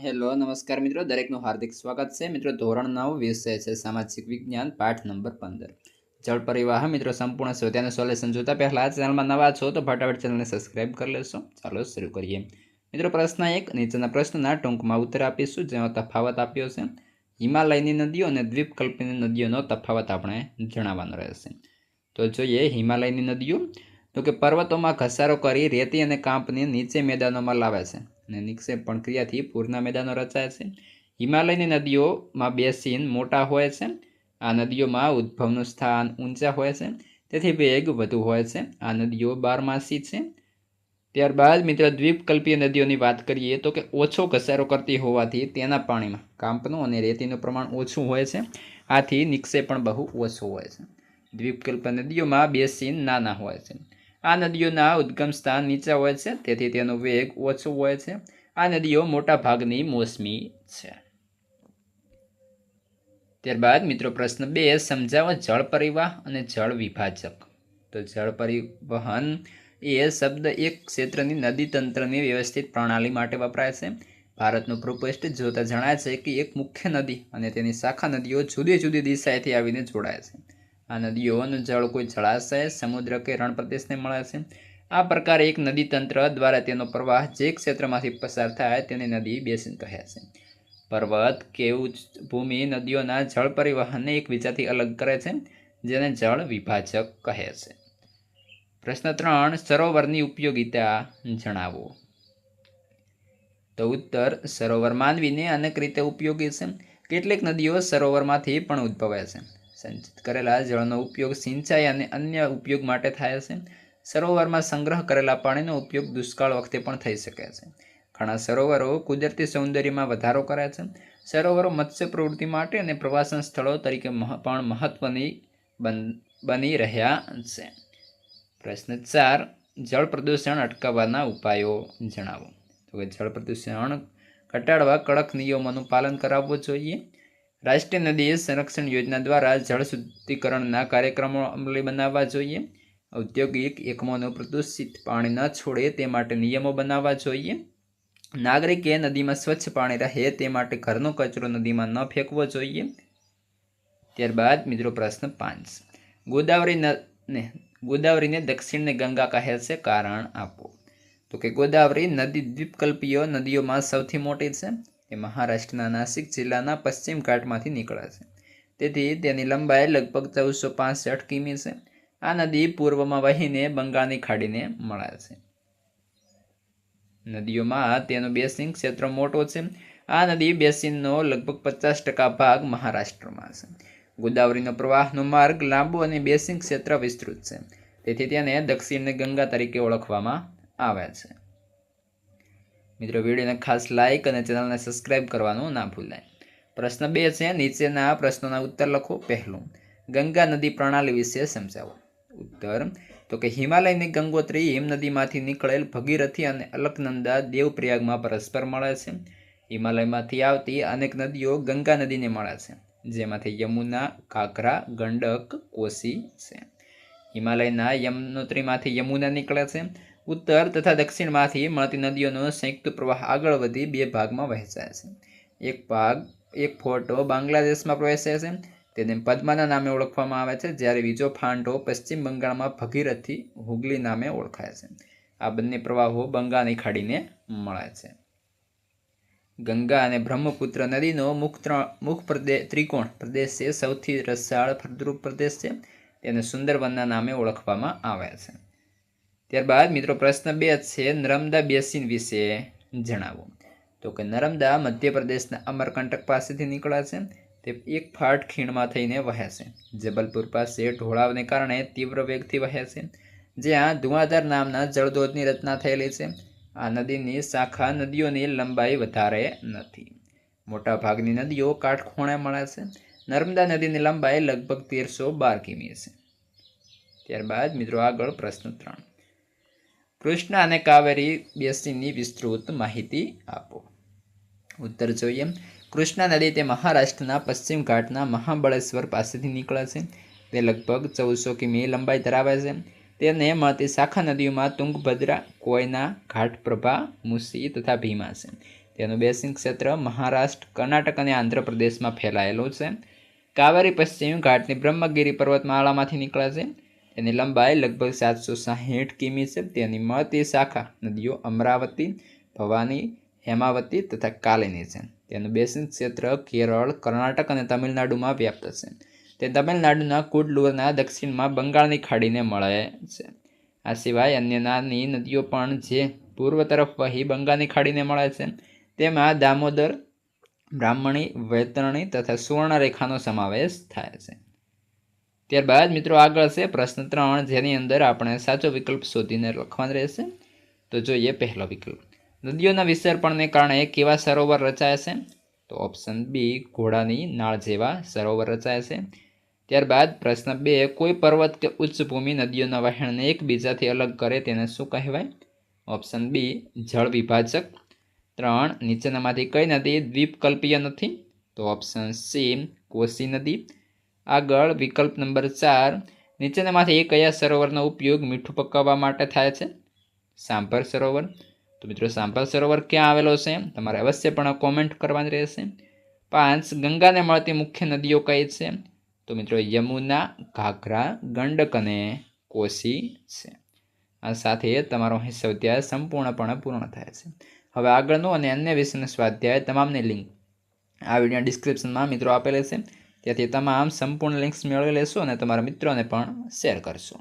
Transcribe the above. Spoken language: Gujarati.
હેલો નમસ્કાર મિત્રો, દરેકનું હાર્દિક સ્વાગત છે. મિત્રો ધોરણ 9 વિષય છે સામાજિક વિજ્ઞાન, પાઠ નંબર 15 જળ પરિવહન. મિત્રો સંપૂર્ણ સ્વાધ્યાયનું સોલ્યુશન જોતા પહેલા ચેનલમાં નવા છો તો ફટાફટ ચેનલને સબસ્ક્રાઇબ કરી લેશો. ચાલો શરૂ કરીએ. મિત્રો પ્રશ્ન 1, નીચેના પ્રશ્નના ટૂંકમાં ઉત્તર આપીશું જેનો તફાવત આપ્યો છે. હિમાલયની નદીઓ અને દ્વીપકલ્પની નદીઓનો તફાવત આપણે જણાવવાનો રહેશે. તો જોઈએ હિમાલયની નદીઓ. તો કે પર્વતોમાં ઘસારો કરી રેતી અને કાંપને નીચે મેદાનોમાં લાવે છે અને નિક્ષેપ પણ ક્રિયાથી પૂરના મેદાનો રચાય છે. હિમાલયની નદીઓમાં બેસીન મોટા હોય છે. આ નદીઓમાં ઉદ્ભવનું સ્થાન ઊંચા હોય છે, તેથી વેગ વધુ હોય છે. આ નદીઓ બારમાસી છે. ત્યારબાદ મિત્રો દ્વીપકલ્પીય નદીઓની વાત કરીએ તો કે ઓછો ઘસારો કરતી હોવાથી તેના પાણીમાં કાંપનું અને રેતીનું પ્રમાણ ઓછું હોય છે. આથી નિક્ષેપ પણ બહુ ઓછો હોય છે. દ્વીપકલ્પીય નદીઓમાં બેસીન નાના હોય છે. આ નદીઓના ઉદ્ગમ સ્થાન નીચા હોય છે, તેથી તેનો વેગ ઓછો હોય છે. આ નદીઓ મોટા ભાગની મોસમી છે. ત્યારબાદ મિત્રો પ્રશ્ન 2, સમજાવો જળ પરિવહન અને જળ વિભાજક. તો જળ પરિવહન એ શબ્દ એક ક્ષેત્રની નદી તંત્રની વ્યવસ્થિત પ્રણાલી માટે વપરાય છે. ભારતનું ભૂપૃષ્ઠ જોતા જણાય છે કે એક મુખ્ય નદી અને તેની શાખા નદીઓ જુદી જુદી દિશાએથી આવીને જોડાય છે. આ નદીઓનું જળ કોઈ જળાશય, સમુદ્ર કે રણ પ્રદેશને મળે છે. આ પ્રકારે એક નદી તંત્ર દ્વારા તેનો પ્રવાહ જે ક્ષેત્રમાંથી પસાર થાય તેને નદી બેસીન કહે છે. પર્વત કે ઉચ્ચ ભૂમિ નદીઓના જળ પરિવહનને એકબીજાથી અલગ કરે છે, જેને જળ વિભાજક કહે છે. પ્રશ્ન 3, સરોવરની ઉપયોગિતા જણાવો. તો ઉત્તર, સરોવર માનવીને અનેક રીતે ઉપયોગી છે. કેટલીક નદીઓ સરોવરમાંથી પણ ઉદ્ભવે છે. સંચિત કરેલા જળનો ઉપયોગ સિંચાઈ અને અન્ય ઉપયોગ માટે થાય છે. સરોવરમાં સંગ્રહ કરેલા પાણીનો ઉપયોગ દુષ્કાળ વખતે પણ થઈ શકે છે. ઘણા સરોવરો કુદરતી સૌંદર્યમાં વધારો કરે છે. સરોવરો મત્સ્ય પ્રવૃત્તિ માટે અને પ્રવાસન સ્થળો તરીકે પણ મહત્વની બની રહ્યા છે. પ્રશ્ન 4, જળ પ્રદૂષણ અટકાવવાના ઉપાયો જણાવો. તો કે જળ પ્રદૂષણ ઘટાડવા કડક નિયમોનું પાલન કરાવવું જોઈએ. રાષ્ટ્રીય નદી સંરક્ષણ યોજના દ્વારા જળ શુદ્ધિકરણના કાર્યક્રમો અમલી બનાવવા જોઈએ. ઔદ્યોગિક એકમોનું પ્રદૂષિત પાણી ન છોડે તે માટે નિયમો બનાવવા જોઈએ. નાગરિકે નદીમાં સ્વચ્છ પાણી રહે તે માટે ઘરનો કચરો નદીમાં ન ફેંકવો જોઈએ. ત્યારબાદ મિત્રો પ્રશ્ન 5, ગોદાવરીને દક્ષિણને ગંગા કહે છે, કારણ આપો. તો કે ગોદાવરી નદી દ્વીપકલ્પીય નદીઓમાં સૌથી મોટી છે. તે મહારાષ્ટ્રના નાસિક જિલ્લાના પશ્ચિમ ઘાટમાંથી નીકળે છે. તેથી તેની લંબાઈ લગભગ 1465 કિમી છે. આ નદી પૂર્વમાં વહીને બંગાળની ખાડીને મળે છે. નદીઓમાં તેનું બેસિન ક્ષેત્ર મોટો છે. આ નદી બેસિનનો લગભગ 50% ભાગ મહારાષ્ટ્રમાં છે. ગોદાવરીનો પ્રવાહનો માર્ગ લાંબો અને બેસિન ક્ષેત્ર વિસ્તૃત છે, તેથી તેને દક્ષિણની ગંગા તરીકે ઓળખવામાં આવે છે. મિત્રો વિડીયોને ખાસ લાઇક અને ચેનલને સબસ્ક્રાઇબ કરવાનું ના ભૂલાય. પ્રશ્ન 2 છે, નીચેના પ્રશ્નોના ઉત્તર લખો. પહેલું, ગંગા નદી પ્રણાલી વિશે સમજાવો. ઉત્તર, તો કે હિમાલયની ગંગોત્રી હિમનદીમાંથી નીકળેલ ભગીરથી અને અલકનંદા દેવપ્રયાગમાં પરસ્પર મળે છે. હિમાલયમાંથી આવતી અનેક નદીઓ ગંગા નદીને મળે છે, જેમાંથી યમુના, ઘાઘરા, ગંડક, કોસી છે. હિમાલયના યમનોત્રીમાંથી યમુના નીકળે છે. ઉત્તર તથા દક્ષિણમાંથી મળતી નદીઓનો સંયુક્ત પ્રવાહ આગળ વધી 2 ભાગમાં વહેંચાય છે. એક ફોટો બાંગ્લાદેશમાં પ્રવેશે છે, તેને પદ્માના નામે ઓળખવામાં આવે છે, જ્યારે બીજો ફાંટો પશ્ચિમ બંગાળમાં ભગીરથી હુગલી નામે ઓળખાય છે. આ બંને પ્રવાહો બંગાળની ખાડીને મળે છે. ગંગા અને બ્રહ્મપુત્ર નદીનો મુખ ત્રિકોણ પ્રદેશ છે, સૌથી રસાળ ફળદ્રુપ પ્રદેશ છે. તેને સુંદરવનના નામે ઓળખવામાં આવે છે. ત્યારબાદ મિત્રો પ્રશ્ન 2 છે, નર્મદા બેસિન વિશે જણાવો. તો કે નર્મદા મધ્યપ્રદેશના અમરકંટક પાસેથી નીકળે છે. તે એક ફાટ ખીણમાં થઈને વહે છે. જબલપુર પાસે ઢોળાવને કારણે તીવ્ર વેગથી વહે છે, જ્યાં ધુઆધાર નામના જળધોધની રચના થયેલી છે. આ નદીની શાખા નદીઓની લંબાઈ વધારે નથી. મોટાભાગની નદીઓ કાટખૂણે મળે છે. નર્મદા નદીની લંબાઈ લગભગ 1312 કિમી છે. ત્યારબાદ મિત્રો આગળ પ્રશ્ન 3, કૃષ્ણ અને કાવેરી બેસિનની વિસ્તૃત માહિતી આપો. ઉત્તર જોઈએ. કૃષ્ણા નદી તે મહારાષ્ટ્રના પશ્ચિમ ઘાટના મહાબળેશ્વર પાસેથી નીકળે છે. તે લગભગ 1400 કિમી લંબાઈ ધરાવે છે. તેને મળતી શાખા નદીઓમાં તુંગભદ્રા, કોયના, ઘાટપ્રભા, મુસી તથા ભીમા છે. તેનું બેસિન ક્ષેત્ર મહારાષ્ટ્ર, કર્ણાટક અને આંધ્રપ્રદેશમાં ફેલાયેલું છે. કાવેરી પશ્ચિમ ઘાટની બ્રહ્મગીરી પર્વતમાળામાંથી નીકળે છે. તેની લંબાઈ લગભગ 760 કિમી છે. તેની મળતી શાખા નદીઓ અમરાવતી, ભવાની, હેમાવતી તથા કાલિની છે. તેનું બેસિન ક્ષેત્ર કેરળ, કર્ણાટક અને તમિલનાડુમાં વ્યાપ્ત છે. તે તમિલનાડુના કુડલુરના દક્ષિણમાં બંગાળની ખાડીને મળે છે. આ સિવાય અન્ય નાની નદીઓ પણ જે પૂર્વ તરફ વહી બંગાળની ખાડીને મળે છે. તેમાં દામોદર, બ્રાહ્મણી, વૈતરણી તથા સુવર્ણરેખાનો સમાવેશ થાય છે. ત્યારબાદ મિત્રો આગળ છે પ્રશ્ન 3, જેની અંદર આપણે સાચો વિકલ્પ શોધીને લખવાનો રહેશે. તો જોઈએ પહેલો વિકલ્પ. નદીઓના વિસર્પણને કારણે કેવા સરોવર રચાય છે? તો ઓપ્શન બી, ઘોડાની નાળ જેવા સરોવર રચાય છે. ત્યારબાદ પ્રશ્ન 2, કોઈ પર્વત કે ઉચ્ચભૂમિ નદીઓના વહેણને એકબીજાથી અલગ કરે તેને શું કહેવાય? ઓપ્શન બી, જળ વિભાજક. 3, નીચેનામાંથી કઈ નદી દ્વીપકલ્પીય નથી? તો ઓપ્શન સી, કોસી નદી. આગળ વિકલ્પ નંબર 4, નીચેનામાંથી કયા સરોવરનો ઉપયોગ મીઠું પકવવા માટે થાય છે? સાંભર સરોવર. તો મિત્રો સાંભર સરોવર ક્યાં આવેલો છે? તમારે અવશ્યપણે કોમેન્ટ કરવાની રહેશે. 5, ગંગાને મળતી મુખ્ય નદીઓ કઈ છે? તો મિત્રો યમુના, ઘાઘરા, ગંડક અને કોસી છે. આ સાથે તમારો સ્વાધ્યાય સંપૂર્ણપણે પૂર્ણ થાય છે. હવે આગળનું અને અન્ય વિષયનું સ્વાધ્યાય તમામની લિંક આ વિડીયો ડિસ્ક્રિપ્શનમાં મિત્રો આપેલી છે. ત્યાંથી તમામ સંપૂર્ણ લિંક્સ મેળવી લેશો અને તમારા મિત્રોને પણ શેર કરશો.